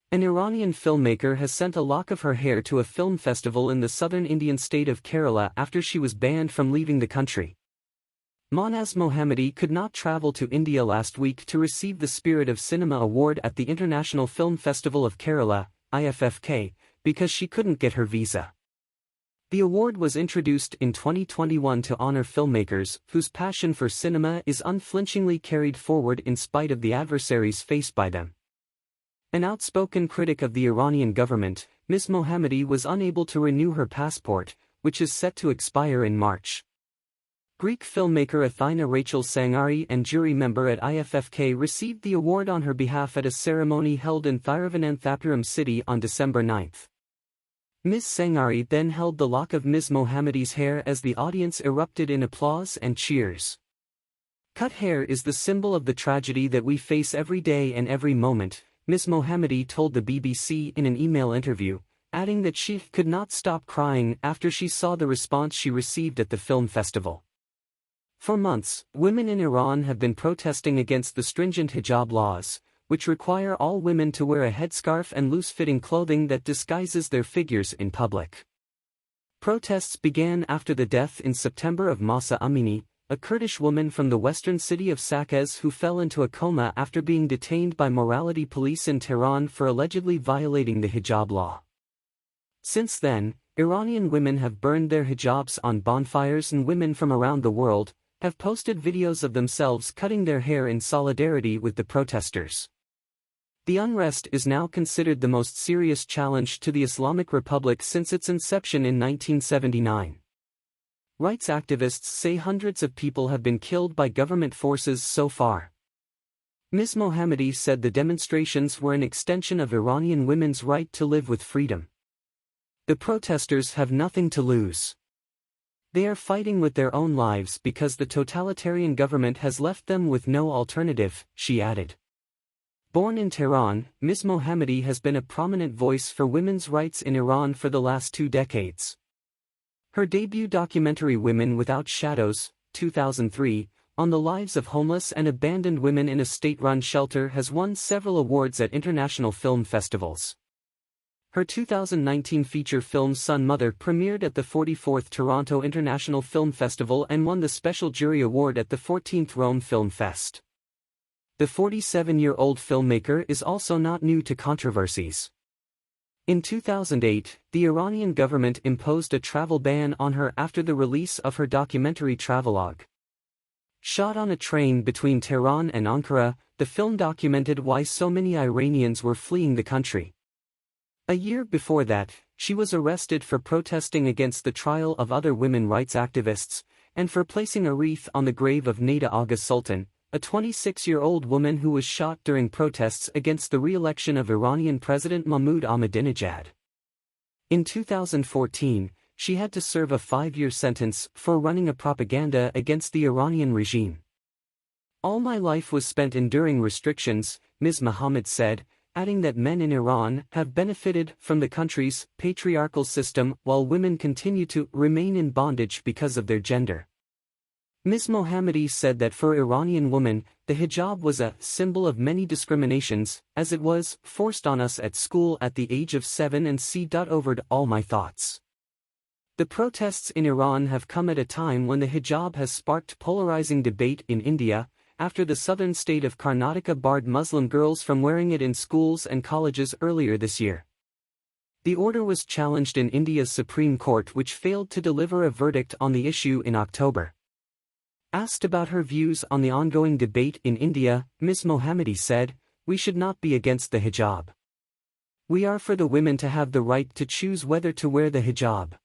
An Iranian filmmaker has sent a lock of her hair to a film festival in the southern Indian state of Kerala after she was banned from leaving the country. Mahnaz Mohammadi could not travel to India last week to receive the Spirit of Cinema Award at the International Film Festival of Kerala, IFFK, because she couldn't get her visa. The award was introduced in 2021 to honor filmmakers whose passion for cinema is unflinchingly carried forward in spite of the adversaries faced by them. An outspoken critic of the Iranian government, Ms. Mohammadi was unable to renew her passport, which is set to expire in March. Greek filmmaker Athina Rachel Sangari and jury member at IFFK received the award on her behalf at a ceremony held in Thiruvananthapuram city on December 9. Ms. Sangari then held the lock of Ms. Mohammadi's hair as the audience erupted in applause and cheers. "Cut hair is the symbol of the tragedy that we face every day and every moment," Ms. Mohammadi told the BBC in an email interview, adding that she could not stop crying after she saw the response she received at the film festival. For months, women in Iran have been protesting against the stringent hijab laws, which require all women to wear a headscarf and loose-fitting clothing that disguises their figures in public. Protests began after the death in September of Mahsa Amini, a Kurdish woman from the western city of Saqqez who fell into a coma after being detained by morality police in Tehran for allegedly violating the hijab law. Since then, Iranian women have burned their hijabs on bonfires, and women from around the world have posted videos of themselves cutting their hair in solidarity with the protesters. The unrest is now considered the most serious challenge to the Islamic Republic since its inception in 1979. Rights activists say hundreds of people have been killed by government forces so far. Ms. Mohammadi said the demonstrations were an extension of Iranian women's right to live with freedom. The protesters have nothing to lose. They are fighting with their own lives because the totalitarian government has left them with no alternative, she added. Born in Tehran, Ms. Mohammadi has been a prominent voice for women's rights in Iran for the last 2 decades. Her debut documentary Women Without Shadows, 2003, on the lives of homeless and abandoned women in a state-run shelter has won several awards at international film festivals. Her 2019 feature film Son Mother premiered at the 44th Toronto International Film Festival and won the Special Jury Award at the 14th Rome Film Fest. The 47-year-old filmmaker is also not new to controversies. In 2008, the Iranian government imposed a travel ban on her after the release of her documentary travelogue. Shot on a train between Tehran and Ankara, the film documented why so many Iranians were fleeing the country. A year before that, she was arrested for protesting against the trial of other women rights activists, and for placing a wreath on the grave of Neda Agha Sultan, a 26-year-old woman who was shot during protests against the re-election of Iranian President Mahmoud Ahmadinejad. In 2014, she had to serve a 5-year sentence for running a propaganda against the Iranian regime. "All my life was spent enduring restrictions," Ms. Mohammad said, adding that men in Iran have benefited from the country's patriarchal system while women continue to remain in bondage because of their gender. Ms. Mohammadi said that for Iranian women, the hijab was a symbol of many discriminations, as it was forced on us at school at the age of 7 and overed all my thoughts. The protests in Iran have come at a time when the hijab has sparked polarizing debate in India, after the southern state of Karnataka barred Muslim girls from wearing it in schools and colleges earlier this year. The order was challenged in India's Supreme Court, which failed to deliver a verdict on the issue in October. Asked about her views on the ongoing debate in India, Ms. Mohammadi said, "We should not be against the hijab. We are for the women to have the right to choose whether to wear the hijab.